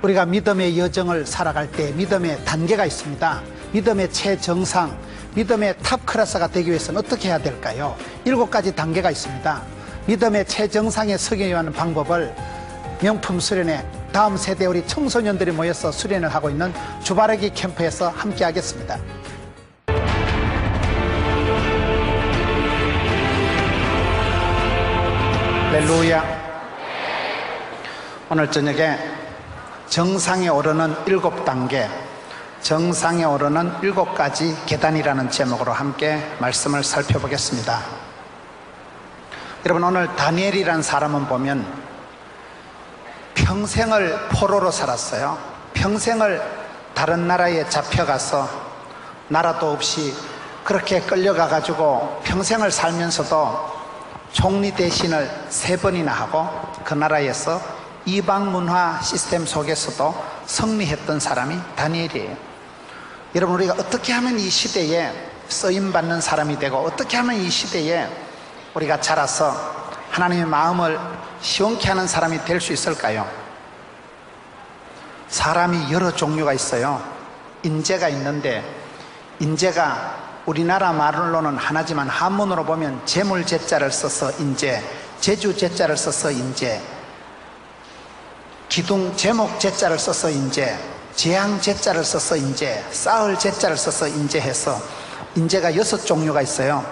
우리가 믿음의 여정을 살아갈 때 믿음의 단계가 있습니다. 믿음의 최정상, 믿음의 탑 클래스가 되기 위해서는 어떻게 해야 될까요? 7가지 단계가 있습니다. 믿음의 최정상에 서기 위한 방법을 명품 수련회 다음 세대 우리 청소년들이 모여서 수련을 하고 있는 주바라기 캠프에서 함께 하겠습니다. 할렐루야. 오늘 저녁에 정상에 오르는 7단계, 정상에 오르는 7가지 계단이라는 제목으로 함께 말씀을 살펴보겠습니다. 여러분, 오늘 다니엘이라는 사람은 보면 평생을 포로로 살았어요. 평생을 다른 나라에 잡혀가서 나라도 없이 그렇게 끌려가가지고 평생을 살면서도 총리 대신을 3번이나 하고 그 나라에서 이방 문화 시스템 속에서도 승리했던 사람이 다니엘이에요. 여러분, 우리가 어떻게 하면 이 시대에 쓰임받는 사람이 되고 어떻게 하면 이 시대에 우리가 자라서 하나님의 마음을 시원케 하는 사람이 될 수 있을까요? 사람이 여러 종류가 있어요. 인재가 있는데, 인재가 우리나라 말로는 하나지만 한문으로 보면 재물재자를 써서 인재, 재주재자를 써서 인재, 기둥 제목재자를 써서 인재, 재앙재자를 써서 인재, 쌓을재자를 써서 인재해서 인재가 6종류가 있어요.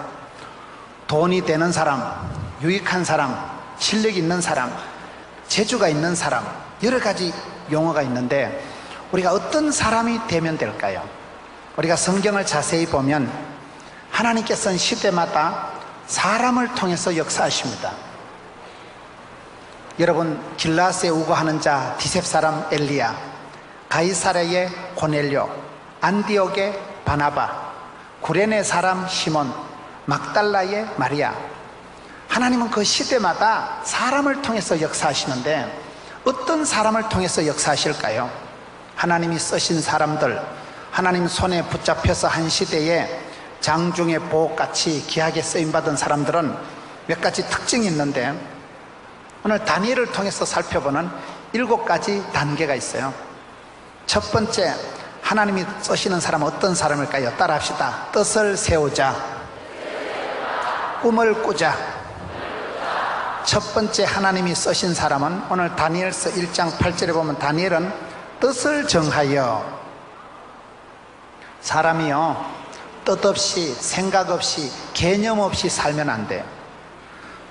돈이 되는 사람, 유익한 사람, 실력 있는 사람, 재주가 있는 사람, 여러 가지 용어가 있는데 우리가 어떤 사람이 되면 될까요? 우리가 성경을 자세히 보면 하나님께서는 시대마다 사람을 통해서 역사하십니다. 여러분, 길라스에 우거하는 자 디셉 사람 엘리야, 가이사랴의 고넬료, 안디옥의 바나바, 구레네 사람 시몬, 막달라의 마리아. 하나님은 그 시대마다 사람을 통해서 역사하시는데 어떤 사람을 통해서 역사하실까요? 하나님이 쓰신 사람들, 하나님 손에 붙잡혀서 한 시대에 장중의 보옥같이 귀하게 쓰임받은 사람들은 몇 가지 특징이 있는데 오늘 다니엘을 통해서 살펴보는 7가지 단계가 있어요. 첫 번째, 하나님이 쓰시는 사람은 어떤 사람일까요? 따라 합시다. 뜻을 세우자, 꿈을 꾸자. 첫 번째 하나님이 쓰신 사람은 오늘 다니엘서 1장 8절에 보면 다니엘은 뜻을 정하여, 사람이요 뜻없이 생각 없이 개념 없이 살면 안 돼요.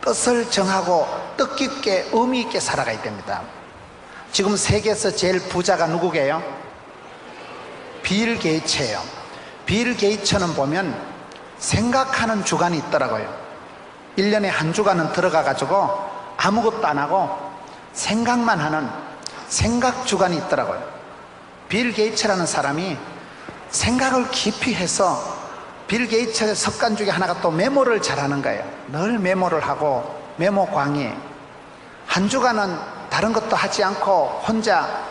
뜻을 정하고 뜻깊게 의미 있게 살아가야 됩니다. 지금 세계에서 제일 부자가 누구게요? 빌 게이츠예요. 빌 게이츠는 보면 생각하는 주간이 있더라고요. 1년에 한 주간은 들어가 가지고 아무것도 안 하고 생각만 하는 생각 주간이 있더라고요. 빌 게이츠라는 사람이 생각을 깊이 해서, 빌 게이츠의 습관 중에 하나가 또 메모를 잘하는 거예요. 늘 메모를 하고 메모광이. 한 주간은 다른 것도 하지 않고 혼자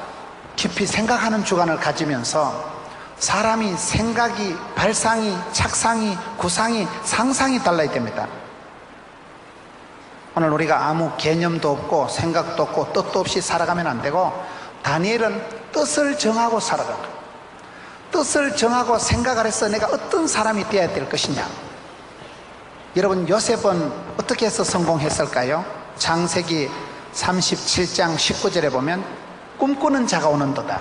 깊이 생각하는 주간을 가지면서 사람이 생각이, 발상이, 착상이, 구상이, 상상이 달라야 됩니다. 오늘 우리가 아무 개념도 없고 생각도 없고 뜻도 없이 살아가면 안 되고 다니엘은 뜻을 정하고 살아가는 거예요. 뜻을 정하고 생각을 해서 내가 어떤 사람이 되어야 될 것이냐. 여러분, 요셉은 어떻게 해서 성공했을까요? 창세기 37장 19절에 보면 꿈꾸는 자가 오는도다.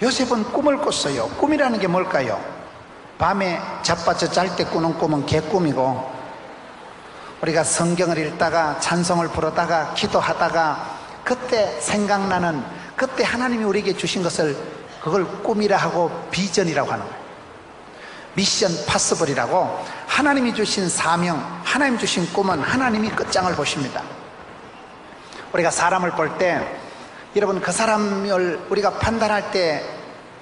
요셉은 꿈을 꿨어요. 꿈이라는 게 뭘까요? 밤에 자빠져 잘 때 꾸는 꿈은 개꿈이고, 우리가 성경을 읽다가 찬송을 부르다가 기도하다가 그때 생각나는, 그때 하나님이 우리에게 주신 것을 그걸 꿈이라 하고 비전이라고 하는 거예요. 미션 파서블이라고, 하나님이 주신 사명, 하나님 주신 꿈은 하나님이 끝장을 보십니다. 우리가 사람을 볼 때, 여러분, 그 사람을 우리가 판단할 때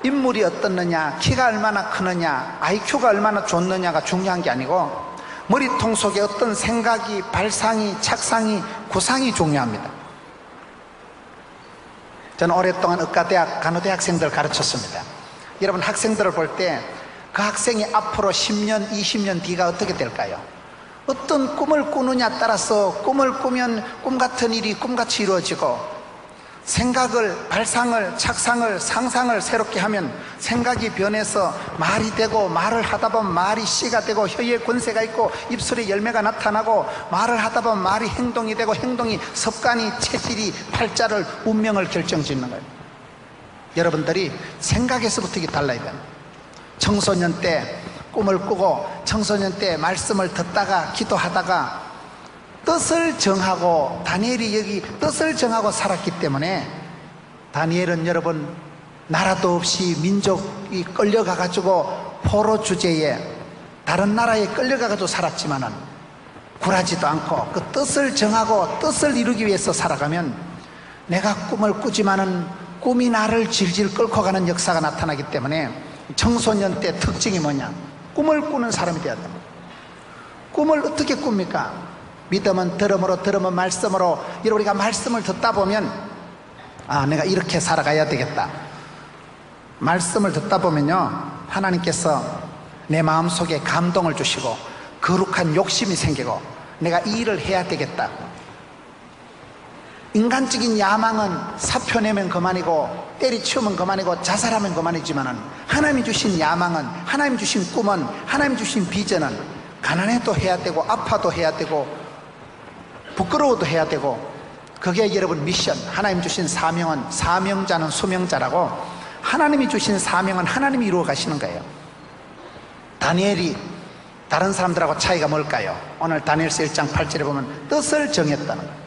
인물이 어떻느냐, 키가 얼마나 크느냐, IQ가 얼마나 좋느냐가 중요한 게 아니고 머리통 속에 어떤 생각이, 발상이, 착상이, 구상이 중요합니다. 저는 오랫동안 의과대학 간호대학생들 가르쳤습니다. 여러분, 학생들을 볼 때 그 학생이 앞으로 10년, 20년 뒤가 어떻게 될까요? 어떤 꿈을 꾸느냐 따라서 꿈을 꾸면 꿈같은 일이 꿈같이 이루어지고, 생각을, 발상을, 착상을, 상상을 새롭게 하면 생각이 변해서 말이 되고, 말을 하다 보면 말이 씨가 되고, 혀에 권세가 있고, 입술에 열매가 나타나고, 말을 하다 보면 말이 행동이 되고, 행동이 습관이, 체질이 팔자를, 운명을 결정짓는 거예요. 여러분들이 생각에서부터 이게 달라야 돼요. 청소년 때 꿈을 꾸고, 청소년 때 말씀을 듣다가 기도하다가 뜻을 정하고, 다니엘이 여기 뜻을 정하고 살았기 때문에, 다니엘은 여러분 나라도 없이 민족이 끌려가 가지고 포로 주제에 다른 나라에 끌려가 가지고 살았지만은 굴하지도 않고 그 뜻을 정하고 뜻을 이루기 위해서 살아가면, 내가 꿈을 꾸지만은 꿈이 나를 질질 끌고 가는 역사가 나타나기 때문에, 청소년 때 특징이 뭐냐? 꿈을 꾸는 사람이 되어야 됩니다. 꿈을 어떻게 꿉니까? 믿음은 들음으로, 들음은 말씀으로. 여러분, 우리가 말씀을 듣다 보면, 아, 내가 이렇게 살아가야 되겠다. 말씀을 듣다 보면요, 하나님께서 내 마음속에 감동을 주시고 거룩한 욕심이 생기고, 내가 이 일을 해야 되겠다. 인간적인 야망은 사표내면 그만이고, 때리치우면 그만이고, 자살하면 그만이지만은, 하나님이 주신 야망은, 하나님 주신 꿈은, 하나님 주신 비전은 가난해도 해야 되고, 아파도 해야 되고, 부끄러워도 해야 되고, 그게 여러분 미션, 하나님 주신 사명은, 사명자는 수명자라고, 하나님이 주신 사명은 하나님이 이루어 가시는 거예요. 다니엘이 다른 사람들하고 차이가 뭘까요? 오늘 다니엘서 1장 8절에 보면 뜻을 정했다는 거예요.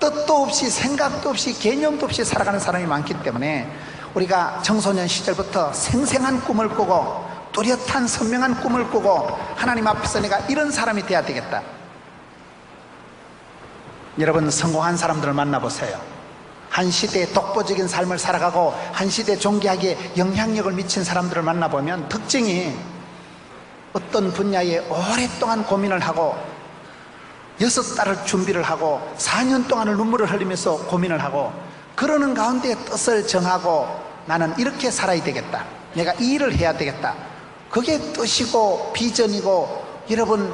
뜻도 없이, 생각도 없이, 개념도 없이 살아가는 사람이 많기 때문에, 우리가 청소년 시절부터 생생한 꿈을 꾸고 뚜렷한 선명한 꿈을 꾸고 하나님 앞에서 내가 이런 사람이 돼야 되겠다. 여러분, 성공한 사람들을 만나보세요. 한 시대의 독보적인 삶을 살아가고 한 시대 종교학에 영향력을 미친 사람들을 만나보면 특징이, 어떤 분야에 오랫동안 고민을 하고 6달을 준비를 하고 4년 동안을 눈물을 흘리면서 고민을 하고, 그러는 가운데 뜻을 정하고, 나는 이렇게 살아야 되겠다, 내가 이 일을 해야 되겠다. 그게 뜻이고 비전이고, 여러분,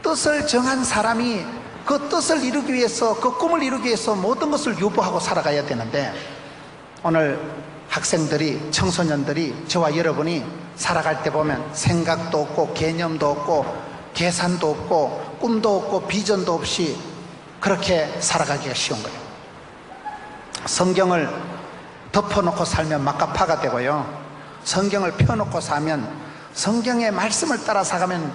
뜻을 정한 사람이 그 뜻을 이루기 위해서, 그 꿈을 이루기 위해서 모든 것을 유보하고 살아가야 되는데, 오늘 학생들이, 청소년들이, 저와 여러분이 살아갈 때 보면 생각도 없고 개념도 없고 계산도 없고 꿈도 없고 비전도 없이 그렇게 살아가기가 쉬운 거예요. 성경을 덮어놓고 살면 막가파가 되고요, 성경을 펴놓고 사면, 성경의 말씀을 따라 살아가면,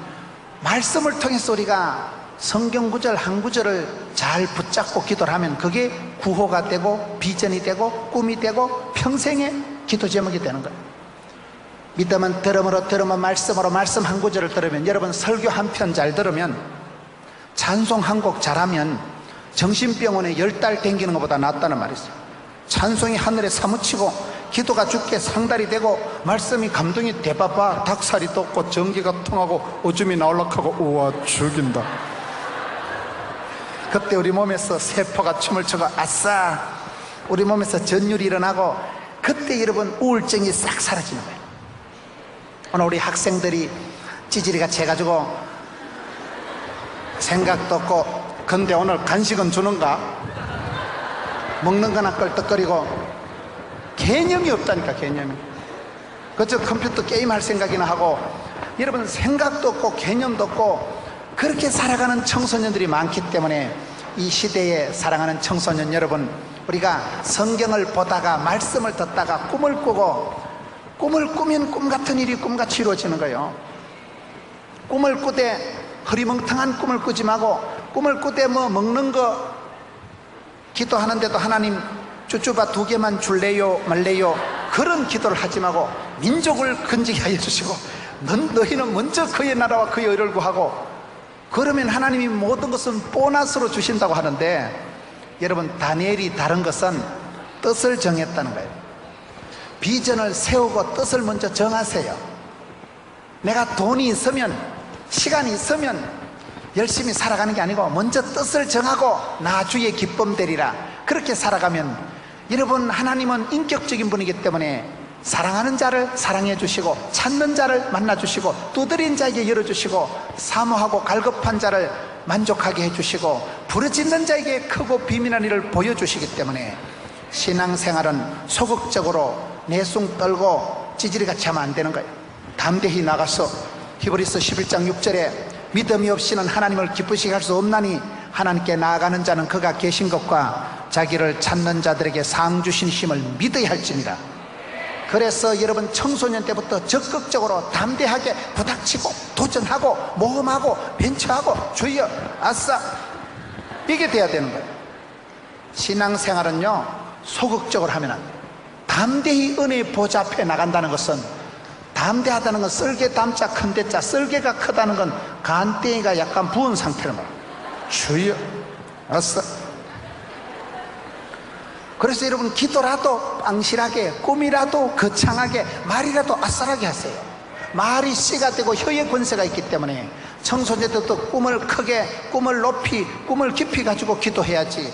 말씀을 통해서 우리가 성경 구절 한 구절을 잘 붙잡고 기도를 하면 그게 구호가 되고 비전이 되고 꿈이 되고 평생의 기도 제목이 되는 거예요. 믿음은 들음으로, 들음은 말씀으로. 말씀 한 구절을 들으면, 여러분 설교 한 편 잘 들으면, 찬송 한 곡 잘하면 정신병원에 10달 댕기는 것보다 낫다는 말이 있어요. 찬송이 하늘에 사무치고 기도가 주께 상달이 되고 말씀이 감동이 대바바, 닭살이 돋고 전기가 통하고 오줌이 나올락하고, 우와 죽인다. 그때 우리 몸에서 세포가 춤을 추고, 아싸, 우리 몸에서 전율이 일어나고, 그때 여러분 우울증이 싹 사라지는 거예요. 오늘 우리 학생들이 찌질이같이 해가지고 생각도 없고, 근데 오늘 간식은 주는가? 먹는 거나 껄떡거리고, 개념이 없다니까, 개념이. 그저 컴퓨터 게임할 생각이나 하고, 여러분 생각도 없고 개념도 없고 그렇게 살아가는 청소년들이 많기 때문에, 이 시대에 살아가는 청소년 여러분, 우리가 성경을 보다가 말씀을 듣다가 꿈을 꾸고, 꿈을 꾸면 꿈 같은 일이 꿈같이 이루어지는 거예요. 꿈을 꾸되 흐리멍텅한 꿈을 꾸지 말고, 꿈을 꾸되 뭐 먹는 거 기도하는데도 하나님 쭈쭈바 2개만 줄래요 말래요, 그런 기도를 하지 말고 민족을 건지게 하여 주시고, 너희는 먼저 그의 나라와 그의 의를 구하고, 그러면 하나님이 모든 것은 보너스로 주신다고 하는데, 여러분 다니엘이 다른 것은 뜻을 정했다는 거예요. 비전을 세우고 뜻을 먼저 정하세요. 내가 돈이 있으면, 시간이 있으면 열심히 살아가는 게 아니고, 먼저 뜻을 정하고 나 주의 기쁨 되리라, 그렇게 살아가면, 여러분 하나님은 인격적인 분이기 때문에 사랑하는 자를 사랑해 주시고, 찾는 자를 만나 주시고, 두드린 자에게 열어주시고, 사모하고 갈급한 자를 만족하게 해주시고, 부르짖는 자에게 크고 비밀한 일을 보여주시기 때문에, 신앙생활은 소극적으로 내숭 떨고 찌질이같이 하면 안 되는 거예요. 담대히 나가서 히브리서 11장 6절에 믿음이 없이는 하나님을 기쁘시게 할 수 없나니 하나님께 나아가는 자는 그가 계신 것과 자기를 찾는 자들에게 상 주시심을 믿어야 할지니라. 그래서 여러분 청소년 때부터 적극적으로 담대하게 부닥치고 도전하고 모험하고 벤처하고 주여 아싸 이게 돼야 되는 거예요. 신앙생활은요 소극적으로 하면 안 돼요. 담대히 은혜의 보좌 앞에 나간다는 것은, 담대하다는 건 썰개 담자 큰대자, 썰개가 크다는 건 간땡이가 약간 부은 상태를 말합니다. 주여 아싸. 그래서 여러분 기도라도 빵실하게, 꿈이라도 거창하게, 말이라도 아싸라게 하세요. 말이 씨가 되고 혀의 권세가 있기 때문에 청소년들도 꿈을 크게, 꿈을 높이, 꿈을 깊이 가지고 기도해야지,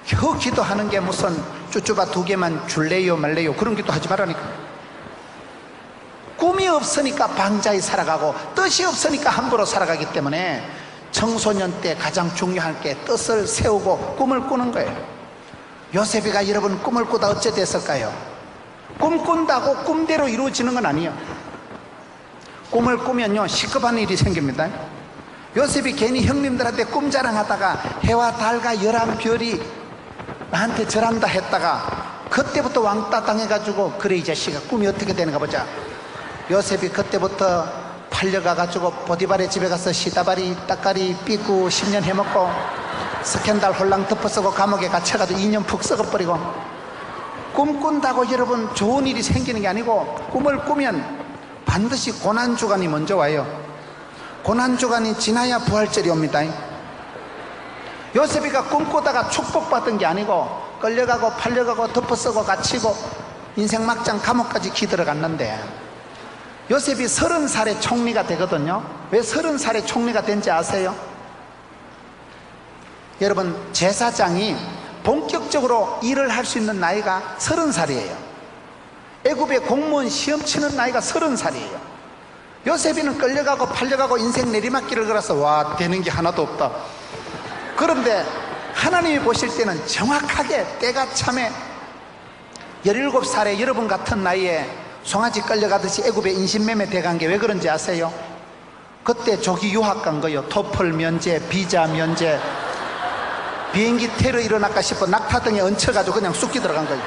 혀 기도하는 게 무슨 쭈쭈바 2개만 줄래요 말래요 그런 기도 하지 말라니까. 꿈이 없으니까 방자히 살아가고 뜻이 없으니까 함부로 살아가기 때문에 청소년 때 가장 중요한 게 뜻을 세우고 꿈을 꾸는 거예요. 요셉이가 여러분 꿈을 꾸다 어째 됐을까요? 꿈 꾼다고 꿈대로 이루어지는 건 아니에요. 꿈을 꾸면요 시급한 일이 생깁니다. 요셉이 괜히 형님들한테 꿈 자랑하다가 해와 달과 열한 별이 나한테 절한다 했다가 그때부터 왕따 당해가지고 그래 이 자식아 꿈이 어떻게 되는가 보자. 요셉이 그때부터 팔려가가지고 보디발의 집에 가서 시다바리 따까리 삐고 10년 해먹고 스캔들 홀랑 덮어쓰고 감옥에 갇혀가지고 2년 푹 썩어버리고. 꿈 꾼다고 여러분 좋은 일이 생기는 게 아니고, 꿈을 꾸면 반드시 고난주간이 먼저 와요. 고난주간이 지나야 부활절이 옵니다. 요셉이가 꿈꾸다가 축복받은 게 아니고 끌려가고 팔려가고 덮어쓰고 갇히고 인생 막장 감옥까지 기들어갔는데, 요셉이 30살에 총리가 되거든요. 왜 30살에 총리가 된지 아세요? 여러분 제사장이 본격적으로 일을 할 수 있는 나이가 30살이에요 애굽의 공무원 시험 치는 나이가 30살이에요 요셉이는 끌려가고 팔려가고 인생 내리막길을 걸어서 와 되는 게 하나도 없다. 그런데 하나님이 보실 때는 정확하게 때가 참에 17살에 여러분 같은 나이에 송아지 끌려가듯이 애굽에 인신매매 돼간 게 왜 그런지 아세요? 그때 조기 유학 간 거예요. 토플 면제, 비자 면제. 비행기 테러 일어날까 싶어 낙타등에 얹혀가지고 그냥 쑥기 들어간 거예요.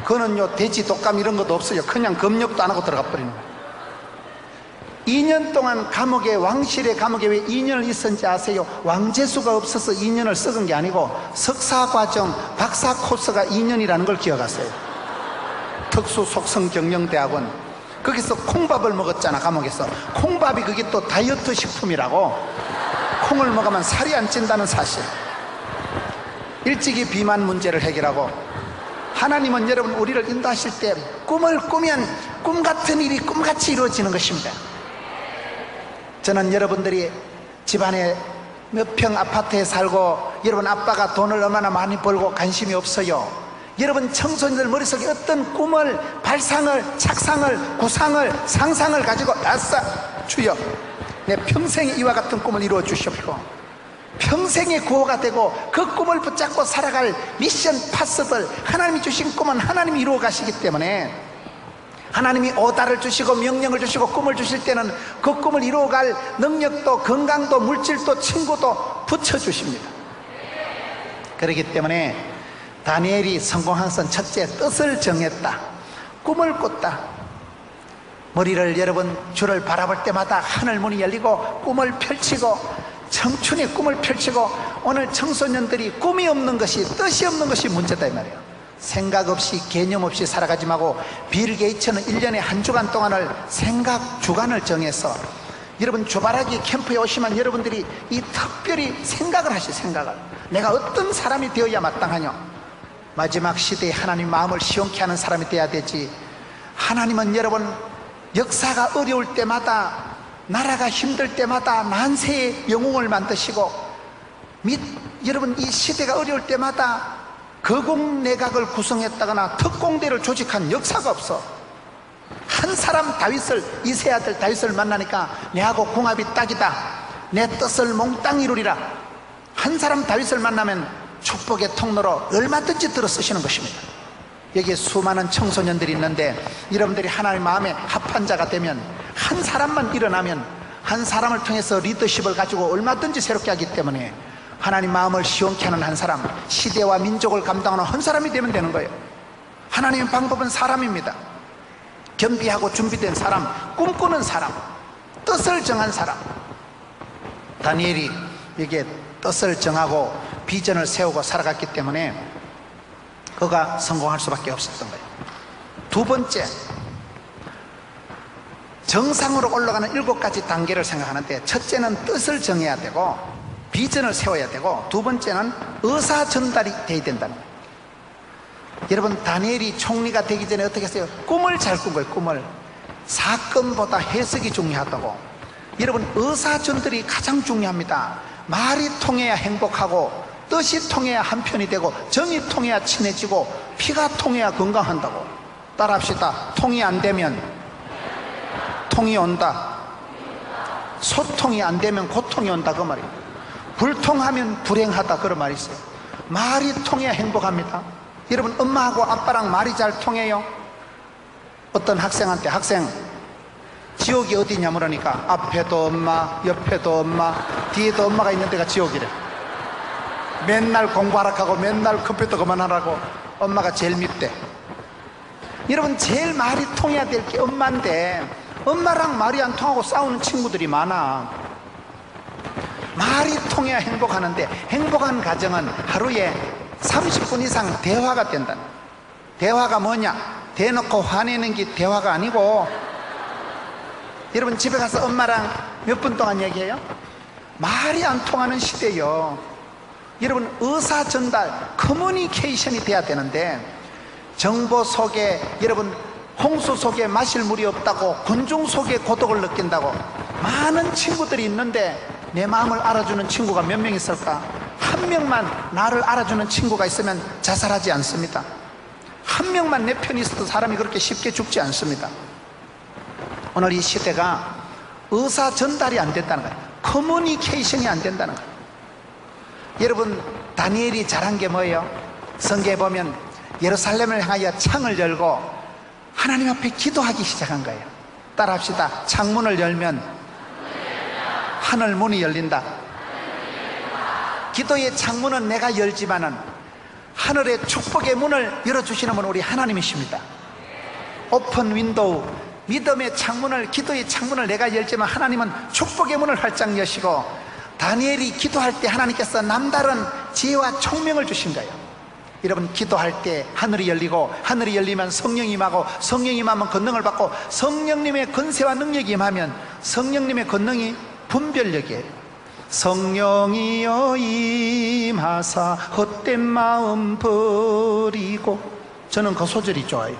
그거는요 돼지 독감 이런 것도 없어요. 그냥 검역도 안 하고 들어가 버리는 거예요. 2년 동안 감옥에, 왕실의 감옥에 왜 2년을 있었는지 아세요? 왕재수가 없어서 2년을 썩은 게 아니고 석사과정, 박사 코스가 2년이라는 걸 기억하세요. 특수속성경영대학원. 거기서 콩밥을 먹었잖아. 감옥에서 콩밥이 그게 또 다이어트 식품이라고. 콩을 먹으면 살이 안 찐다는 사실. 일찍이 비만 문제를 해결하고. 하나님은 여러분 우리를 인도하실 때 꿈을 꾸면 꿈 같은 일이 꿈같이 이루어지는 것입니다. 저는 여러분들이 집안에 몇 평 아파트에 살고 여러분 아빠가 돈을 얼마나 많이 벌고 관심이 없어요. 여러분 청소년들 머릿속에 어떤 꿈을, 발상을, 착상을, 구상을, 상상을 가지고 아싸 주여 내 평생에 이와 같은 꿈을 이루어 주십시오. 평생의 구호가 되고 그 꿈을 붙잡고 살아갈 미션 파서들, 하나님이 주신 꿈은 하나님이 이루어 가시기 때문에 하나님이 오다를 주시고 명령을 주시고 꿈을 주실 때는 그 꿈을 이루어갈 능력도 건강도 물질도 친구도 붙여주십니다. 그렇기 때문에 다니엘이 성공한 것은 첫째, 뜻을 정했다. 꿈을 꿨다. 머리를 여러분 주를 바라볼 때마다 하늘 문이 열리고 꿈을 펼치고 청춘의 꿈을 펼치고. 오늘 청소년들이 꿈이 없는 것이, 뜻이 없는 것이 문제다 이 말이에요. 생각 없이 개념 없이 살아가지 말고 빌 게이츠는 1년에 한 주간 동안을 생각 주간을 정해서 여러분 주바라기 캠프에 오시면 여러분들이 이 특별히 생각을 하시. 생각을 내가 어떤 사람이 되어야 마땅하냐. 마지막 시대에 하나님 마음을 시원케 하는 사람이 되어야 되지. 하나님은 여러분 역사가 어려울 때마다, 나라가 힘들 때마다 난세의 영웅을 만드시고 여러분 이 시대가 어려울 때마다 거국내각을 구성했다거나 특공대를 조직한 역사가 없어. 한 사람 다윗을, 이세 아들 다윗을 만나니까 내하고 궁합이 딱이다, 내 뜻을 몽땅 이루리라. 한 사람 다윗을 만나면 축복의 통로로 얼마든지 들어 쓰시는 것입니다. 여기에 수많은 청소년들이 있는데 여러분들이 하나님 마음에 합한 자가 되면, 한 사람만 일어나면 한 사람을 통해서 리더십을 가지고 얼마든지 새롭게 하기 때문에 하나님 마음을 시원케 하는 한 사람, 시대와 민족을 감당하는 한 사람이 되면 되는 거예요. 하나님의 방법은 사람입니다. 겸비하고 준비된 사람, 꿈꾸는 사람, 뜻을 정한 사람. 다니엘이 여기에 뜻을 정하고 비전을 세우고 살아갔기 때문에 그가 성공할 수밖에 없었던 거예요. 두 번째, 정상으로 올라가는 7가지 단계를 생각하는데, 첫째는 뜻을 정해야 되고 비전을 세워야 되고, 두 번째는 의사 전달이 돼야 된다는 거예요. 여러분, 다니엘이 총리가 되기 전에 어떻게 했어요? 꿈을 잘 꾼 거예요. 꿈을. 사건보다 해석이 중요하다고. 여러분, 의사 전달이 가장 중요합니다. 말이 통해야 행복하고, 뜻이 통해야 한편이 되고, 정이 통해야 친해지고, 피가 통해야 건강한다고. 따라합시다. 통이 안 되면 통이 온다. 소통이 안 되면 고통이 온다, 그 말이에요. 불통하면 불행하다, 그런 말이 있어요. 말이 통해야 행복합니다. 여러분, 엄마하고 아빠랑 말이 잘 통해요? 어떤 학생한테, 학생 지옥이 어디냐 물으니까 앞에도 엄마, 옆에도 엄마, 뒤에도 엄마가 있는 데가 지옥이래. 맨날 공부하라고 하고 맨날 컴퓨터 그만하라고 엄마가 제일 밉대. 여러분, 제일 말이 통해야 될 게 엄마인데 엄마랑 말이 안 통하고 싸우는 친구들이 많아. 말이 통해야 행복하는데, 행복한 가정은 하루에 30분 이상 대화가 된다. 대화가 뭐냐? 대놓고 화내는 게 대화가 아니고, 여러분 집에 가서 엄마랑 몇 분 동안 얘기해요? 말이 안 통하는 시대요. 여러분, 의사 전달, 커뮤니케이션이 돼야 되는데, 정보 속에, 여러분 홍수 속에 마실 물이 없다고, 군중 속에 고독을 느낀다고 많은 친구들이 있는데 내 마음을 알아주는 친구가 몇 명 있을까? 한 명만 나를 알아주는 친구가 있으면 자살하지 않습니다. 한 명만 내 편이 있어도 사람이 그렇게 쉽게 죽지 않습니다. 오늘 이 시대가 의사 전달이 안 된다는 거예요. 커뮤니케이션이 안 된다는 거예요. 여러분, 다니엘이 잘한 게 뭐예요? 성경에 보면 예루살렘을 향하여 창을 열고 하나님 앞에 기도하기 시작한 거예요. 따라합시다. 창문을 열면 하늘 문이 열린다. 기도의 창문은 내가 열지만은 하늘의 축복의 문을 열어주시는 분은 우리 하나님이십니다. 오픈 윈도우, 믿음의 창문을, 기도의 창문을 내가 열지만 하나님은 축복의 문을 활짝 여시고, 다니엘이 기도할 때 하나님께서 남다른 지혜와 총명을 주신 거예요. 여러분, 기도할 때 하늘이 열리고, 하늘이 열리면 성령이 임하고, 성령이 임하면 권능을 받고, 성령님의 권세와 능력이 임하면 성령님의 권능이 분별력이에요. 성령이여 임하사 헛된 마음 버리고. 저는 그 소절이 좋아요.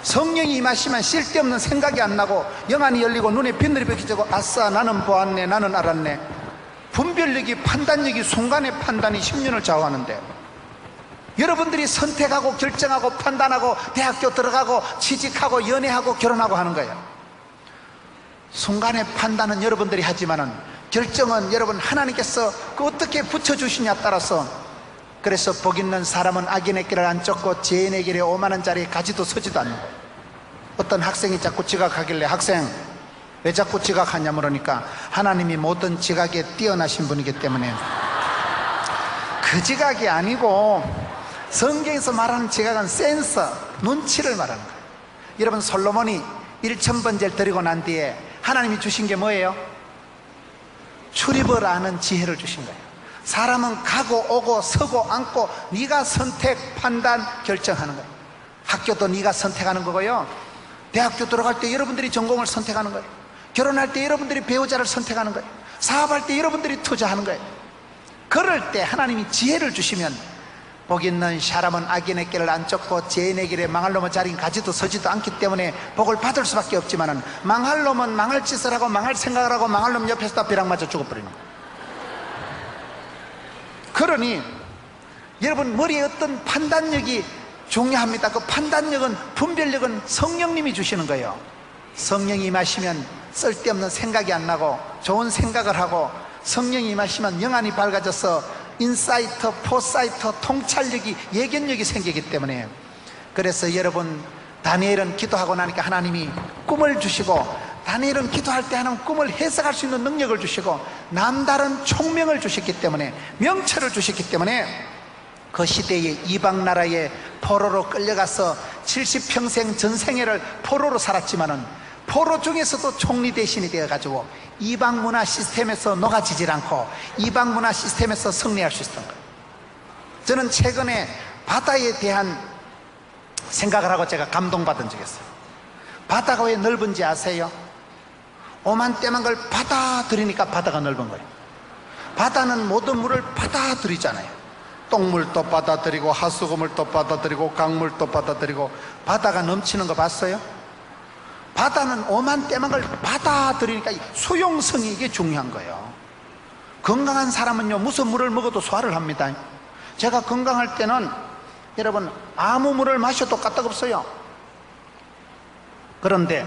성령이 임하시면 쓸데없는 생각이 안 나고, 영안이 열리고, 눈에 빛들이 비춰지고, 아싸 나는 보았네, 나는 알았네. 분별력이, 판단력이, 순간의 판단이 10년을 좌우하는데, 여러분들이 선택하고 결정하고 판단하고 대학교 들어가고 취직하고 연애하고 결혼하고 하는 거예요. 순간의 판단은 여러분들이 하지만은 결정은 여러분 하나님께서 그 어떻게 붙여주시냐에 따라서. 그래서 복 있는 사람은 악인의 길을 안 쫓고 죄인의 길에 오만한 자리에 가지도 서지도 않는 거예요. 어떤 학생이 자꾸 지각하길래, 학생 왜 자꾸 지각하냐 물으니까 하나님이 모든 지각에 뛰어나신 분이기 때문에. 그 지각이 아니고, 성경에서 말하는 지각은 센서, 눈치를 말하는 거예요. 여러분, 솔로몬이 1000번제를 드리고 난 뒤에 하나님이 주신 게 뭐예요? 출입을 아는 지혜를 주신 거예요. 사람은 가고 오고 서고 앉고 네가 선택, 판단, 결정하는 거예요. 학교도 네가 선택하는 거고요, 대학교 들어갈 때 여러분들이 전공을 선택하는 거예요. 결혼할 때 여러분들이 배우자를 선택하는 거예요. 사업할 때 여러분들이 투자하는 거예요. 그럴 때 하나님이 지혜를 주시면, 복 있는 사람은 악인의 길을 안 쫓고 죄인의 길에 망할 놈의 자리에 가지도 서지도 않기 때문에 복을 받을 수밖에 없지만은, 망할 놈은 망할 짓을 하고 망할 생각을 하고 망할 놈 옆에서 다 벼락 맞아 죽어버리는 거예요. 그러니 여러분, 머리에 어떤 판단력이 중요합니다. 그 판단력은, 분별력은 성령님이 주시는 거예요. 성령이 임하시면 쓸데없는 생각이 안 나고 좋은 생각을 하고, 성령이 임하시면 영안이 밝아져서 인사이트, 포사이트, 통찰력이, 예견력이 생기기 때문에, 그래서 여러분, 다니엘은 기도하고 나니까 하나님이 꿈을 주시고, 다니엘은 기도할 때 하나님 꿈을 해석할 수 있는 능력을 주시고, 남다른 총명을 주셨기 때문에, 명철을 주셨기 때문에 그 시대의 이방 나라에 포로로 끌려가서 70평생 전생애를 포로로 살았지만은, 포로 중에서도 총리 대신이 되어가지고 이방 문화 시스템에서 녹아지질 않고 이방 문화 시스템에서 승리할 수 있었던 거예요. 저는 최근에 바다에 대한 생각을 하고 제가 감동받은 적이 있어요. 바다가 왜 넓은지 아세요? 오만때만 걸 받아들이니까 바다가 넓은 거예요. 바다는 모든 물을 받아들이잖아요. 똥물도 받아들이고 하수구물도 받아들이고 강물도 받아들이고. 바다가 넘치는 거 봤어요? 바다는 오만때만 걸 받아들이니까 수용성이, 이게 중요한 거예요. 건강한 사람은요, 무슨 물을 먹어도 소화를 합니다. 제가 건강할 때는 여러분, 아무 물을 마셔도 까딱없어요. 그런데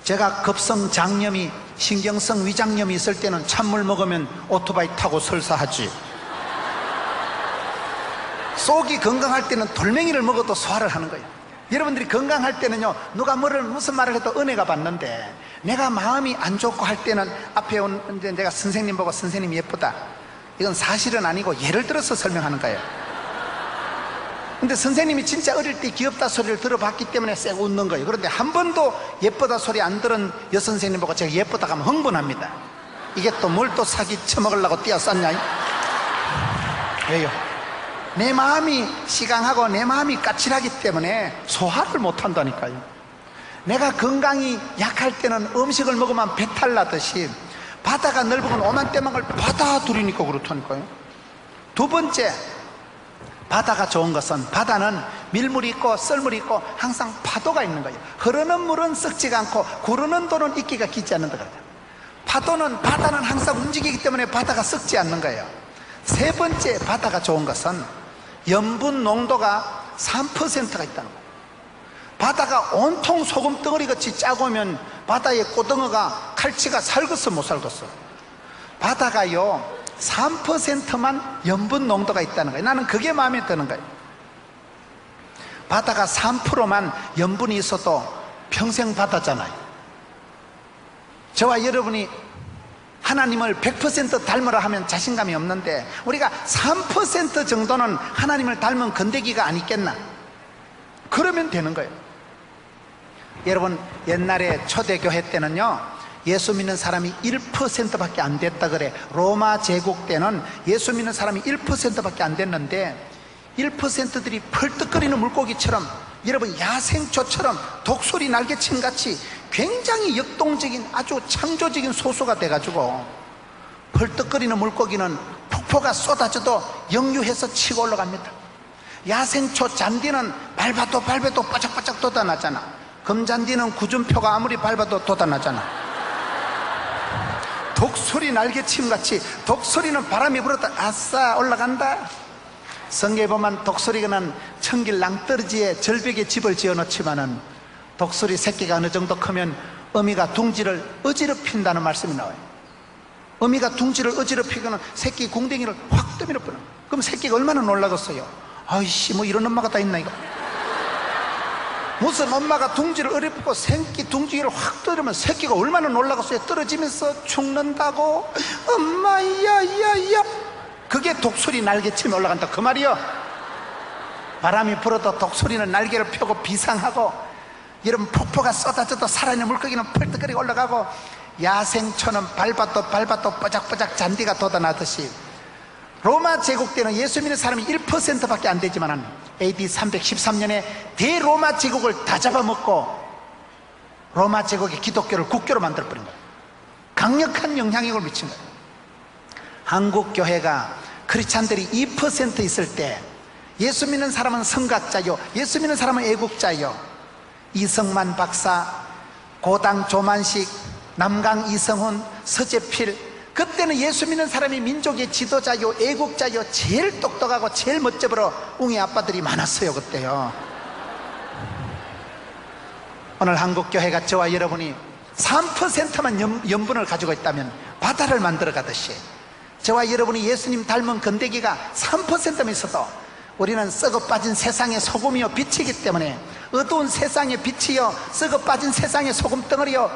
제가 급성 장염이, 신경성 위장염이 있을 때는 찬물 먹으면 오토바이 타고 설사하지. 속이 건강할 때는 돌멩이를 먹어도 소화를 하는 거예요. 여러분들이 건강할 때는요, 누가 무슨 말을 해도 은혜가 받는데, 내가 마음이 안 좋고 할 때는 앞에 온 내가 선생님 보고 선생님 예쁘다, 이건 사실은 아니고 예를 들어서 설명하는 거예요. 근데 선생님이 진짜 어릴 때 귀엽다 소리를 들어봤기 때문에 쌩 웃는 거예요. 그런데 한 번도 예쁘다 소리 안 들은 여선생님 보고 제가 예쁘다 하면 흥분합니다. 이게 또 뭘 또 사기 쳐먹으려고 뛰어쌌냐? 왜요? 내 마음이 시강하고 내 마음이 까칠하기 때문에 소화를 못한다니까요. 내가 건강이 약할 때는 음식을 먹으면 배탈 나듯이 바다가 넓으면 오만때만 걸 받아들이니까 그렇다니까요. 두 번째, 바다가 좋은 것은, 바다는 밀물이 있고 썰물이 있고 항상 파도가 있는 거예요. 흐르는 물은 썩지가 않고 구르는 돌은 이끼가 끼지 않는다. 바다는 항상 움직이기 때문에 바다가 썩지 않는 거예요. 세 번째, 바다가 좋은 것은 염분 농도가 3%가 있다는 거예요. 바다가 온통 소금 덩어리 같이 짜고 오면 바다의 고등어가 칼치가 살겠어 못 살겠어? 바다가요 3%만 염분 농도가 있다는 거예요. 나는 그게 마음에 드는 거예요. 바다가 3%만 염분이 있어도 평생 바다잖아요. 저와 여러분이 하나님을 100% 닮으라 하면 자신감이 없는데, 우리가 3% 정도는 하나님을 닮은 건더기가 안 있겠나? 그러면 되는 거예요. 여러분, 옛날에 초대교회 때는요, 예수 믿는 사람이 1%밖에 안 됐다 그래. 로마 제국 때는 예수 믿는 사람이 1%밖에 안 됐는데, 1%들이 펄떡거리는 물고기처럼, 여러분 야생초처럼 독수리 날개침같이 굉장히 역동적인 아주 창조적인 소수가 돼가지고, 펄떡거리는 물고기는 폭포가 쏟아져도 역류해서 치고 올라갑니다. 야생초 잔디는 밟아도 바짝바짝 돋아나잖아. 금잔디는 구준표가 아무리 밟아도 돋아나잖아. 독수리 날개침같이, 독수리는 바람이 불었다 아싸 올라간다. 성경에 보면 독수리는 천길 낭떠러지에 절벽에 집을 지어놓지만은 독수리 새끼가 어느 정도 크면 어미가 둥지를 어지럽힌다는 말씀이 나와요. 어미가 둥지를 어지럽히고는 새끼 궁뎅이를 확 떠밀어 버려. 그럼 새끼가 얼마나 놀라겠어요? 아이씨, 뭐 이런 엄마가 다 있나 이거? 무슨 엄마가 둥지를 어렵고 새끼 둥지를 확 떠르면 새끼가 얼마나 놀라겠어요? 떨어지면서 죽는다고? 엄마 야야야. 그게 독수리 날개침에 올라간다 그 말이요. 바람이 불어도 독수리는 날개를 펴고 비상하고, 여러분 폭포가 쏟아져도 살아있는 물고기는 펄떡거리고 올라가고, 야생초는 밟아도 뽀짝뽀짝 잔디가 돋아나듯이, 로마 제국 때는 예수 믿는 사람이 1%밖에 안 되지만 AD 313년에 대로마 제국을 다 잡아먹고 로마 제국의 기독교를 국교로 만들어버린 거예요. 강력한 영향력을 미친 거예요. 한국 교회가 크리스찬들이 2% 있을 때, 예수 믿는 사람은 성각자요, 예수 믿는 사람은 애국자요. 이성만 박사, 고당 조만식, 남강 이성훈, 서재필, 그때는 예수 믿는 사람이 민족의 지도자요, 애국자요, 제일 똑똑하고 제일 멋져보러 웅이 아빠들이 많았어요 그때요. 오늘 한국 교회가 저와 여러분이 3%만 염분을 가지고 있다면 바다를 만들어 가듯이 저와 여러분이 예수님 닮은 건데기가 3%만 있어도 우리는 썩어 빠진 세상의 소금이요 빛이기 때문에, 어두운 세상의 빛이요 썩어 빠진 세상의 소금덩어리요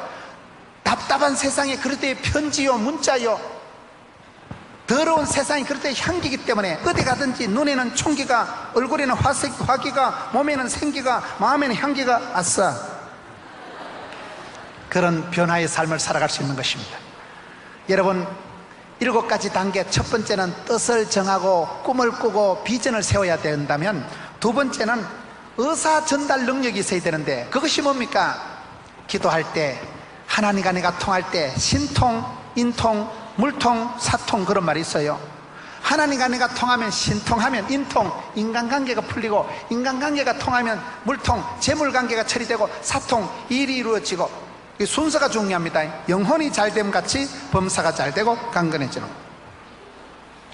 답답한 세상의 그릇의 편지요 문자요 더러운 세상이 그릇의 향기이기 때문에 어디 가든지 눈에는 총기가, 얼굴에는 화기가, 몸에는 생기가, 마음에는 향기가, 아싸, 그런 변화의 삶을 살아갈 수 있는 것입니다. 여러분, 7가지 단계, 첫 번째는 뜻을 정하고 꿈을 꾸고 비전을 세워야 된다면, 두 번째는 의사 전달 능력이 있어야 되는데, 그것이 뭡니까? 기도할 때, 하나님과 내가 통할 때 신통, 인통, 물통, 사통, 그런 말이 있어요. 하나님과 내가 통하면, 신통하면 인통, 인간관계가 풀리고, 인간관계가 통하면 물통, 재물관계가 처리되고, 사통, 일이 이루어지고. 이 순서가 중요합니다. 영혼이 잘됨 같이 범사가 잘되고 강건해지는.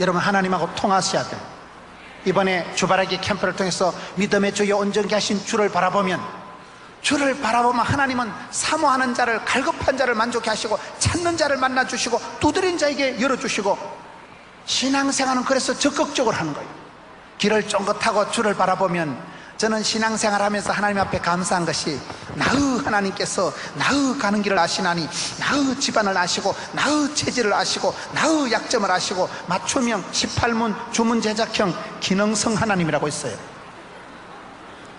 여러분, 하나님하고 통하셔야 돼요. 이번에 주바라기 캠프를 통해서 믿음의 주여 온전케 하신 주를 바라보면, 하나님은 사모하는 자를, 갈급한 자를 만족케 하시고, 찾는 자를 만나주시고, 두드린 자에게 열어주시고, 신앙생활은 그래서 적극적으로 하는 거예요. 길을 쫑긋하고 주를 바라보면, 저는 신앙생활 하면서 하나님 앞에 감사한 것이, 나의 하나님께서 나의 가는 길을 아시나니, 나의 집안을 아시고, 나의 체질을 아시고, 나의 약점을 아시고, 맞춤형 18문 주문 제작형 기능성 하나님이라고 있어요.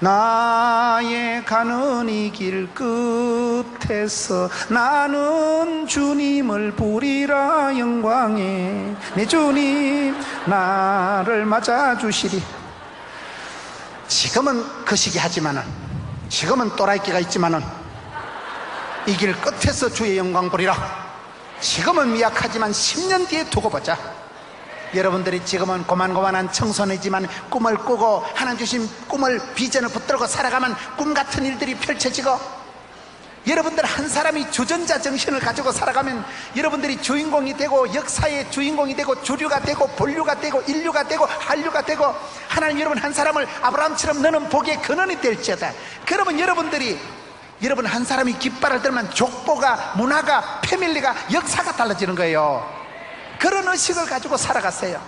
나의 가는 이 길 끝에서 나는 주님을 부리라 영광에, 내 주님 나를 맞아주시리. 지금은 거시기 하지만은, 지금은 또라이끼가 있지만은, 이 길 끝에서 주의 영광 보리라. 지금은 미약하지만 10년 뒤에 두고 보자. 여러분들이 지금은 고만고만한 청소년이지만 꿈을 꾸고, 하나님 주신 꿈을, 비전을 붙들고 살아가면 꿈같은 일들이 펼쳐지고, 여러분들 한 사람이 주전자 정신을 가지고 살아가면 여러분들이 주인공이 되고, 역사의 주인공이 되고, 주류가 되고, 본류가 되고, 인류가 되고, 한류가 되고, 하나님 여러분 한 사람을 아브라함처럼 너는 복의 근원이 될지어다. 그러면 여러분 한 사람이 깃발을 들면 족보가, 문화가, 패밀리가, 역사가 달라지는 거예요. 그런 의식을 가지고 살아갔어요.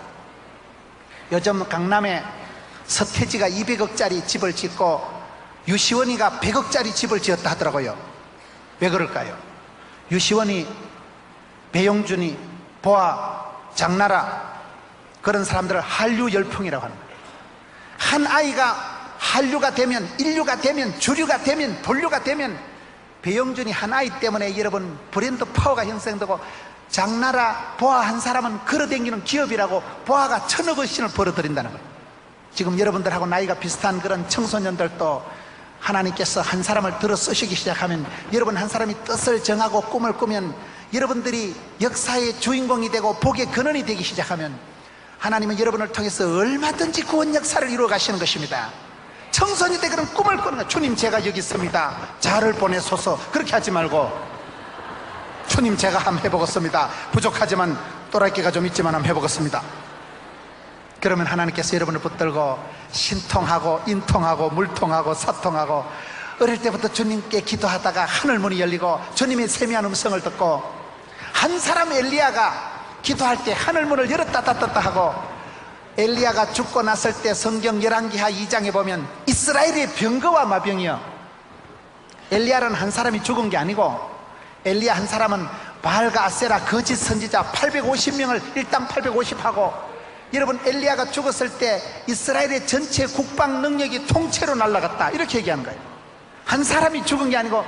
요즘 강남에 서태지가 200억짜리 집을 짓고 유시원이가 100억짜리 집을 지었다 하더라고요. 왜 그럴까요? 유시원이, 배용준이, 보아, 장나라, 그런 사람들을 한류 열풍이라고 하는 거예요. 한 아이가 한류가 되면, 인류가 되면, 주류가 되면, 본류가 되면, 배용준이 한 아이 때문에 여러분 브랜드 파워가 형성되고, 장나라, 보아 한 사람은 걸어다니는 기업이라고 보아가 1000억원씩을 벌어들인다는 거예요. 지금 여러분들하고 나이가 비슷한 그런 청소년들도 하나님께서 한 사람을 들어 쓰시기 시작하면, 여러분 한 사람이 뜻을 정하고 꿈을 꾸면, 여러분들이 역사의 주인공이 되고 복의 근원이 되기 시작하면, 하나님은 여러분을 통해서 얼마든지 구원 역사를 이루어 가시는 것입니다. 청소년 때 그런 꿈을 꾸는 거예요. 주님 제가 여기 있습니다, 자를 보내소서. 그렇게 하지 말고, 주님 제가 한번 해보겠습니다, 부족하지만 또라이끼가 좀 있지만 한번 해보겠습니다. 그러면 하나님께서 여러분을 붙들고 신통하고, 인통하고, 물통하고, 사통하고, 어릴 때부터 주님께 기도하다가 하늘문이 열리고 주님의 세미한 음성을 듣고, 한 사람 엘리야가 기도할 때 하늘문을 열었다 닫았다 하고, 엘리야가 죽고 났을 때 성경 열왕기하 2장에 보면 이스라엘의 병거와 마병이요, 엘리야는 한 사람이 죽은 게 아니고, 엘리야 한 사람은 바알과 아세라 거짓 선지자 850명을 일당 850하고, 여러분 엘리야가 죽었을 때 이스라엘의 전체 국방 능력이 통째로 날아갔다, 이렇게 얘기하는 거예요. 한 사람이 죽은 게 아니고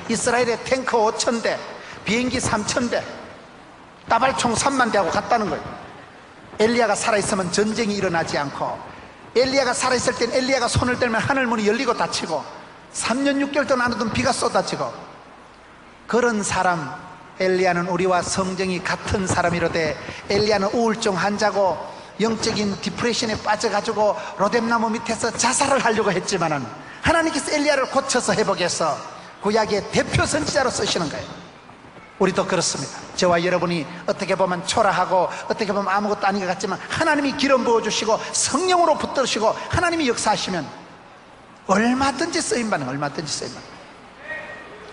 이스라엘의 탱크 5000대, 비행기 3000대, 따발총 3만 대하고 갔다는 거예요. 엘리야가 살아있으면 전쟁이 일어나지 않고, 엘리야가 살아있을 땐 엘리야가 손을 떼면 하늘문이 열리고 닫히고, 3년 6개월 동안 안 오던 비가 쏟아지고, 그런 사람, 엘리야는 우리와 성정이 같은 사람이로되, 엘리야는 우울증 환자고 영적인 디프레션에 빠져가지고 로뎀나무 밑에서 자살을 하려고 했지만은 하나님께서 엘리야를 고쳐서 회복해서 구약의 대표 선지자로 쓰시는 거예요. 우리도 그렇습니다. 저와 여러분이 어떻게 보면 초라하고 어떻게 보면 아무것도 아닌 것 같지만, 하나님이 기름 부어주시고 성령으로 붙드시고 하나님이 역사하시면 얼마든지 쓰임받는, 얼마든지 쓰임받는.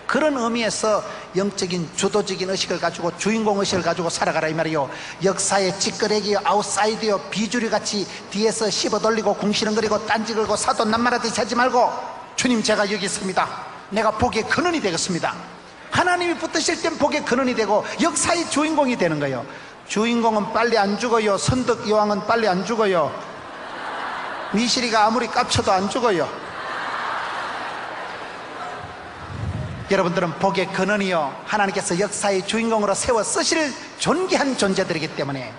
그런 의미에서 영적인 주도적인 의식을 가지고 주인공 의식을 가지고 살아가라 이 말이요. 역사의 찌끄레기요, 아웃사이드요, 비주류같이 뒤에서 씹어돌리고 궁시렁거리고 딴지 걸고 사돈 남말하듯이 하지 말고, 주님 제가 여기 있습니다, 내가 복의 근원이 되겠습니다. 하나님이 붙으실 땐 복의 근원이 되고 역사의 주인공이 되는 거예요. 주인공은 빨리 안 죽어요. 선덕 여왕은 빨리 안 죽어요. 미실이가 아무리 깝쳐도 안 죽어요. 여러분들은 복의 근원이요, 하나님께서 역사의 주인공으로 세워 쓰실 존귀한 존재들이기 때문에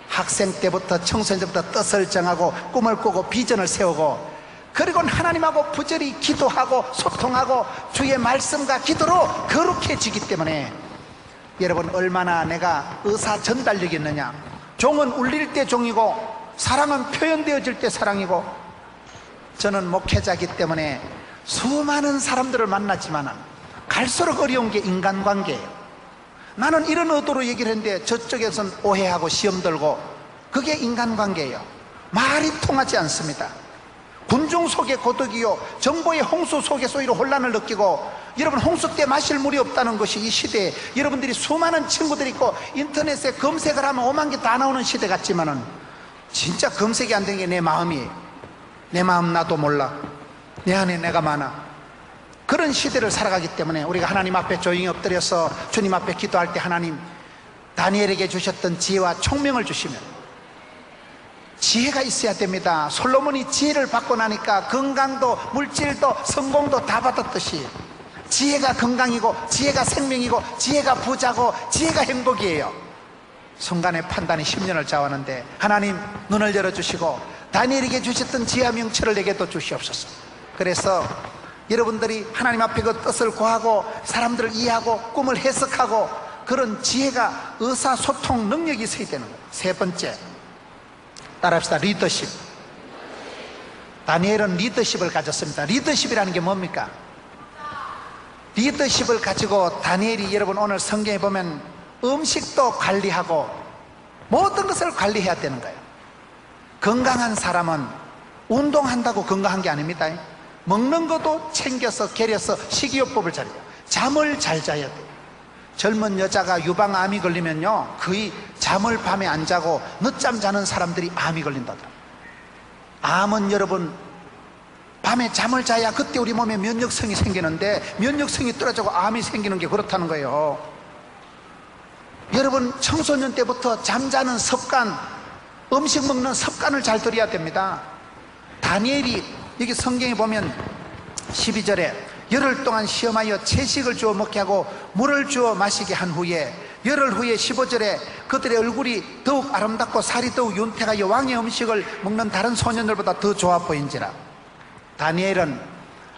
학생 때부터 청소년 때부터 뜻을 정하고 꿈을 꾸고 비전을 세우고, 그리고 하나님하고 부절히 기도하고 소통하고 주의 말씀과 기도로 거룩해지기 때문에, 여러분 얼마나 내가 의사 전달력이 있느냐. 종은 울릴 때 종이고 사랑은 표현되어질 때 사랑이고, 저는 목회자이기 때문에 수많은 사람들을 만났지만 갈수록 어려운 게 인간관계예요. 나는 이런 의도로 얘기를 했는데 저쪽에선 오해하고 시험 들고, 그게 인간관계예요. 말이 통하지 않습니다. 군중 속의 고독이요, 정보의 홍수 속에서 오히려 혼란을 느끼고, 여러분 홍수 때 마실 물이 없다는 것이 이 시대에 여러분들이 수많은 친구들이 있고 인터넷에 검색을 하면 5만 개 다 나오는 시대 같지만은 진짜 검색이 안 되는 게 내 마음이에요. 내 마음 나도 몰라. 내 안에 내가 많아. 그런 시대를 살아가기 때문에 우리가 하나님 앞에 조용히 엎드려서 주님 앞에 기도할 때 하나님 다니엘에게 주셨던 지혜와 총명을 주시면, 지혜가 있어야 됩니다. 솔로몬이 지혜를 받고 나니까 건강도 물질도 성공도 다 받았듯이, 지혜가 건강이고 지혜가 생명이고 지혜가 부자고 지혜가 행복이에요. 순간의 판단이 10년을 좌우하는데 하나님 눈을 열어주시고 다니엘에게 주셨던 지혜와 명철을 내게도 주시옵소서. 그래서 여러분들이 하나님 앞에 그 뜻을 구하고 사람들을 이해하고 꿈을 해석하고 그런 지혜가 의사소통 능력이 있어야 되는 거예요. 세 번째, 따라합시다. 리더십. 다니엘은 리더십을 가졌습니다. 리더십이라는 게 뭡니까? 리더십을 가지고 다니엘이, 여러분 오늘 성경에 보면 음식도 관리하고 모든 것을 관리해야 되는 거예요. 건강한 사람은 운동한다고 건강한 게 아닙니다. 먹는 것도 챙겨서 게려서 식이요법을 잘해요. 잠을 잘 자야 돼요. 젊은 여자가 유방암이 걸리면요, 거의 잠을 밤에 안 자고 늦잠 자는 사람들이 암이 걸린다더라고요. 암은 여러분 밤에 잠을 자야 그때 우리 몸에 면역성이 생기는데, 면역성이 떨어지고 암이 생기는 게 그렇다는 거예요. 여러분 청소년 때부터 잠자는 습관, 음식 먹는 습관을 잘 들여야 됩니다. 다니엘이 여기 성경에 보면 12절에 열흘 동안 시험하여 채식을 주어 먹게 하고 물을 주어 마시게 한 후에, 열흘 후에 15절에 그들의 얼굴이 더욱 아름답고 살이 더욱 윤택하여 왕의 음식을 먹는 다른 소년들보다 더 좋아 보인지라. 다니엘은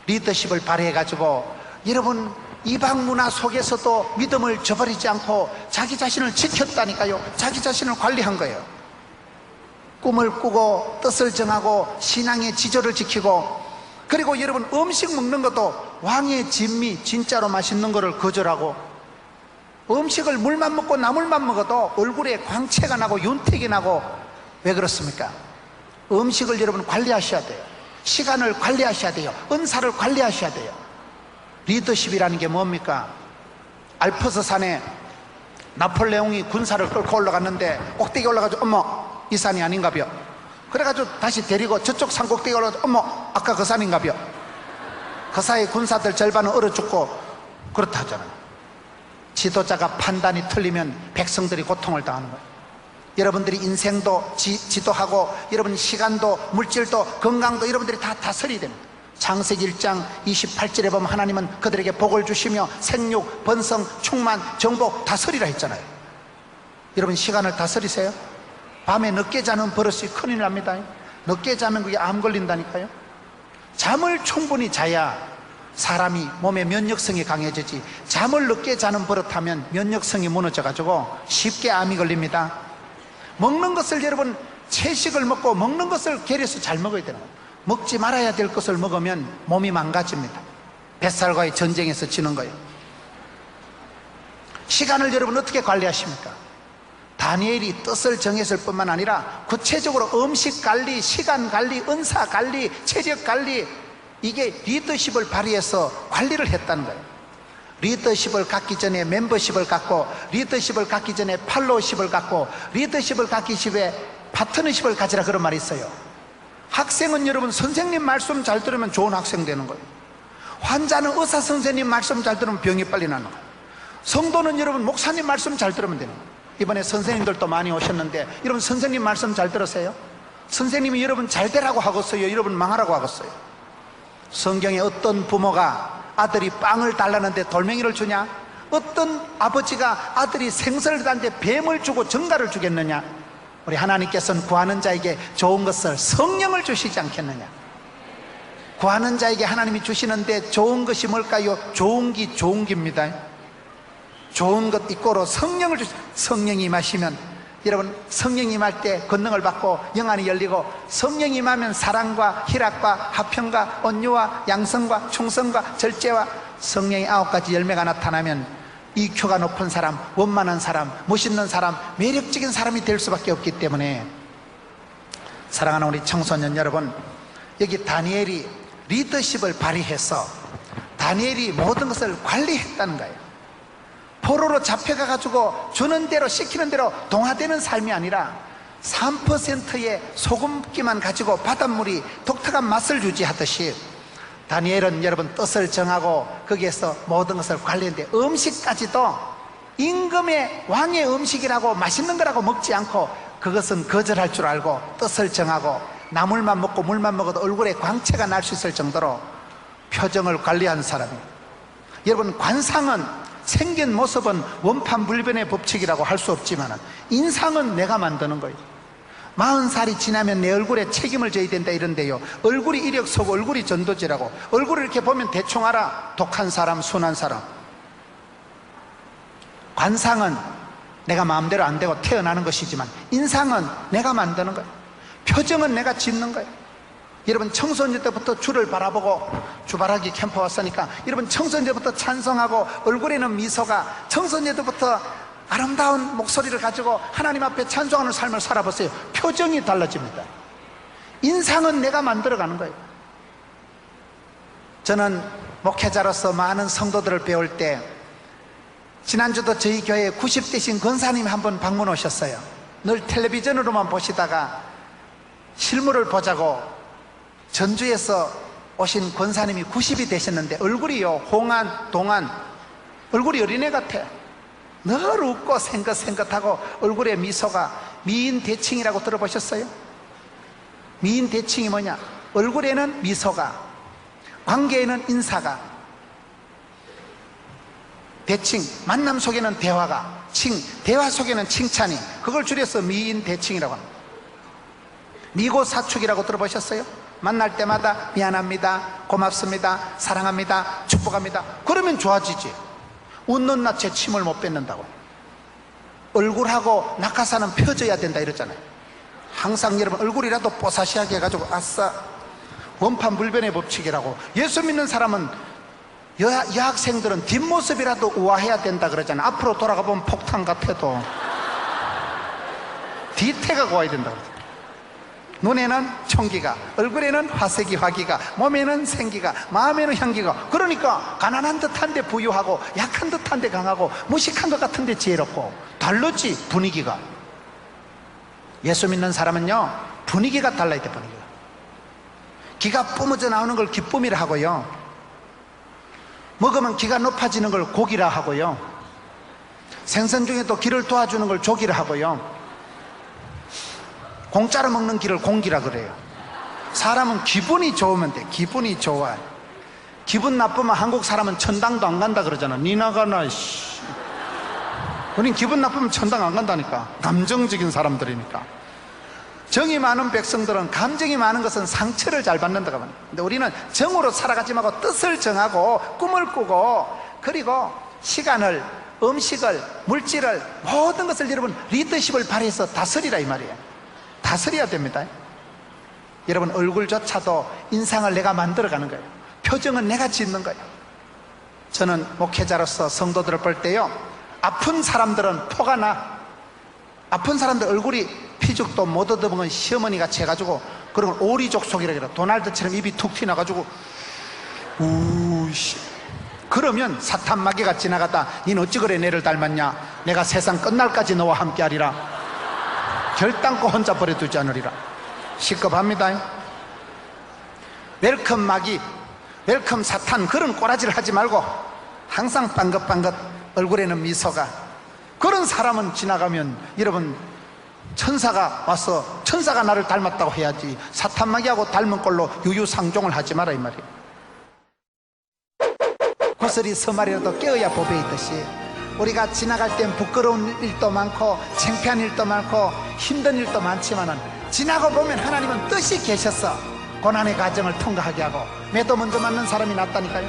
리더십을 발휘해 가지고, 여러분 이방 문화 속에서도 믿음을 저버리지 않고 자기 자신을 지켰다니까요. 자기 자신을 관리한 거예요. 꿈을 꾸고 뜻을 정하고 신앙의 지조를 지키고, 그리고 여러분 음식 먹는 것도 왕의 진미, 진짜로 맛있는 거를 거절하고, 음식을 물만 먹고 나물만 먹어도 얼굴에 광채가 나고 윤택이 나고. 왜 그렇습니까? 음식을 여러분 관리하셔야 돼요. 시간을 관리하셔야 돼요. 은사를 관리하셔야 돼요. 리더십이라는 게 뭡니까? 알프스 산에 나폴레옹이 군사를 끌고 올라갔는데 꼭대기 올라가지고 어머 이 산이 아닌가벼. 그래가지고 다시 데리고 저쪽 산 꼭대기 올라가서 어머 아까 그 산인가벼. 그 사이 군사들 절반은 얼어 죽고 그렇다 하잖아요. 지도자가 판단이 틀리면 백성들이 고통을 당하는 거예요. 여러분들이 인생도 지도하고 여러분 시간도 물질도 건강도 여러분들이 다 다스려야 됩니다. 창세기 1장 28절에 보면 하나님은 그들에게 복을 주시며 생육, 번성, 충만, 정복 다스리라 했잖아요. 여러분 시간을 다스리세요. 밤에 늦게 자는 버릇이 큰일 납니다. 늦게 자면 그게 암 걸린다니까요. 잠을 충분히 자야 사람이 몸의 면역성이 강해지지, 잠을 늦게 자는 버릇하면 면역성이 무너져 가지고 쉽게 암이 걸립니다. 먹는 것을 여러분 채식을 먹고 먹는 것을 게려서 잘 먹어야 되는 거예요. 먹지 말아야 될 것을 먹으면 몸이 망가집니다. 뱃살과의 전쟁에서 지는 거예요. 시간을 여러분 어떻게 관리하십니까? 다니엘이 뜻을 정했을 뿐만 아니라 구체적으로 음식 관리, 시간 관리, 은사 관리, 체력 관리, 이게 리더십을 발휘해서 관리를 했다는 거예요. 리더십을 갖기 전에 멤버십을 갖고, 리더십을 갖기 전에 팔로우십을 갖고, 리더십을 갖기 전에 파트너십을 가지라, 그런 말이 있어요. 학생은 여러분 선생님 말씀 잘 들으면 좋은 학생 되는 거예요. 환자는 의사 선생님 말씀 잘 들으면 병이 빨리 나는 거예요. 성도는 여러분 목사님 말씀 잘 들으면 되는 거예요. 이번에 선생님들도 많이 오셨는데 여러분 선생님 말씀 잘 들으세요? 선생님이 여러분 잘 되라고 하겠어요? 여러분 망하라고 하겠어요? 성경에 어떤 부모가 아들이 빵을 달라는데 돌멩이를 주냐? 어떤 아버지가 아들이 생선을 달는데 뱀을 주고 전갈을 주겠느냐? 우리 하나님께서는 구하는 자에게 좋은 것을 성령을 주시지 않겠느냐? 구하는 자에게 하나님이 주시는데 좋은 것이 뭘까요? 좋은 기입니다. 좋은 것 이꼬로 성령을 성령이 임하시면, 여러분 성령이 임할 때 권능을 받고 영안이 열리고, 성령이 임하면 사랑과 희락과 화평과 온유와 양성과 충성과 절제와 성령의 9가지 열매가 나타나면 EQ가 높은 사람, 원만한 사람, 멋있는 사람, 매력적인 사람이 될 수밖에 없기 때문에, 사랑하는 우리 청소년 여러분, 여기 다니엘이 리더십을 발휘해서 다니엘이 모든 것을 관리했다는 거예요. 포로로 잡혀가 가지고 주는 대로 시키는 대로 동화되는 삶이 아니라 3%의 소금기만 가지고 바닷물이 독특한 맛을 유지하듯이, 다니엘은 여러분 뜻을 정하고 거기에서 모든 것을 관리했는데, 음식까지도 임금의 왕의 음식이라고 맛있는 거라고 먹지 않고 그것은 거절할 줄 알고 뜻을 정하고 나물만 먹고 물만 먹어도 얼굴에 광채가 날 수 있을 정도로 표정을 관리한 사람입니다. 여러분 관상은, 생긴 모습은 원판불변의 법칙이라고 할 수 없지만 인상은 내가 만드는 거예요. 40살이 지나면 내 얼굴에 책임을 져야 된다 이런데요, 얼굴이 이력서고 얼굴이 전도지라고. 얼굴을 이렇게 보면 대충 알아. 독한 사람, 순한 사람. 관상은 내가 마음대로 안 되고 태어나는 것이지만 인상은 내가 만드는 거예요. 표정은 내가 짓는 거예요. 여러분 청소년 때부터 주를 바라보고, 주바라기 캠프 왔으니까 여러분 청소년 때부터 찬송하고 얼굴에는 미소가, 청소년 때부터 아름다운 목소리를 가지고 하나님 앞에 찬송하는 삶을 살아보세요. 표정이 달라집니다. 인상은 내가 만들어가는 거예요. 저는 목회자로서 많은 성도들을 배울 때, 지난주도 저희 교회에 90대신 권사님이 한번 방문 오셨어요. 늘 텔레비전으로만 보시다가 실물을 보자고 전주에서 오신 권사님이 90이 되셨는데 얼굴이요, 홍안, 동안, 얼굴이 어린애 같아. 늘 웃고 생긋생긋하고 얼굴에 미소가, 미인대칭이라고 들어보셨어요? 미인대칭이 뭐냐? 얼굴에는 미소가, 관계에는 인사가, 대칭, 만남 속에는 대화가, 대화 속에는 칭찬이, 그걸 줄여서 미인대칭이라고 합니다. 미고사축이라고 들어보셨어요? 만날 때마다 미안합니다, 고맙습니다, 사랑합니다, 축복합니다. 그러면 좋아지지. 웃는 낯에 침을 못 뱉는다고. 얼굴하고 낙하산은 펴져야 된다 이러잖아요. 항상 여러분 얼굴이라도 뽀사시하게 해가지고 아싸, 원판불변의 법칙이라고. 예수 믿는 사람은, 여학생들은 뒷모습이라도 우아해야 된다 그러잖아요. 앞으로 돌아가 보면 폭탄 같아도 뒤태가 고와야 된다 그러잖아요. 눈에는 총기가, 얼굴에는 화색이 화기가, 몸에는 생기가, 마음에는 향기가. 그러니까 가난한 듯한데 부유하고, 약한 듯한데 강하고, 무식한 것 같은데 지혜롭고. 다르지 분위기가. 예수 믿는 사람은요 분위기가 달라야 돼. 분위기가. 기가 뿜어져 나오는 걸 기쁨이라 하고요, 먹으면 기가 높아지는 걸 고기라 하고요, 생선 중에도 기를 도와주는 걸 조기라 하고요, 공짜로 먹는 기를 공기라 그래요. 사람은 기분이 좋으면 돼. 기분이 좋아. 기분 나쁘면 한국 사람은 천당도 안 간다 그러잖아. 니 나가나 씨. 우린 기분 나쁘면 천당 안 간다니까. 감정적인 사람들이니까. 정이 많은 백성들은, 감정이 많은 것은 상처를 잘 받는다고 합니다. 근데 우리는 정으로 살아가지 말고 뜻을 정하고 꿈을 꾸고, 그리고 시간을, 음식을, 물질을, 모든 것을 여러분 리더십을 발휘해서 다스리라 이 말이에요. 다스려야 됩니다. 여러분 얼굴조차도 인상을 내가 만들어가는 거예요. 표정은 내가 짓는 거예요. 저는 목회자로서 성도들을 볼 때요, 아픈 사람들은 포가 나. 아픈 사람들 얼굴이 피죽도 못 얻어먹은 시어머니같이 해가지고, 그러면 오리족 속이라 그래요. 도날드처럼 입이 툭 튀나가지고 우씨 그러면 사탄 마귀가 지나가다 니는 어찌 그래 내를 닮았냐, 내가 세상 끝날까지 너와 함께하리라, 결단코 혼자 버려두지 않으리라. 시급합니다. 웰컴 마귀, 웰컴 사탄, 그런 꼬라지를 하지 말고 항상 빵긋빵긋 얼굴에는 미소가, 그런 사람은 지나가면 여러분 천사가 와서 천사가 나를 닮았다고 해야지, 사탄 마귀하고 닮은 꼴로 유유상종을 하지 마라 이 말이에요. 구슬이 서말이라도 깨어야 법에 있듯이 우리가 지나갈 땐 부끄러운 일도 많고 창피한 일도 많고 힘든 일도 많지만은 지나고 보면 하나님은 뜻이 계셔서 고난의 과정을 통과하게 하고 매도 먼저 맞는 사람이 낫다니까요.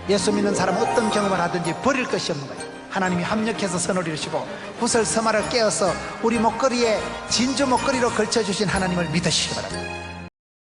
예수 믿는 사람은 어떤 경험을 하든지 버릴 것이 없는 거예요. 하나님이 합력해서 선을 이루시고 구슬 서말을 깨어서 우리 목걸이에 진주 목걸이로 걸쳐주신 하나님을 믿으시기 바랍니다.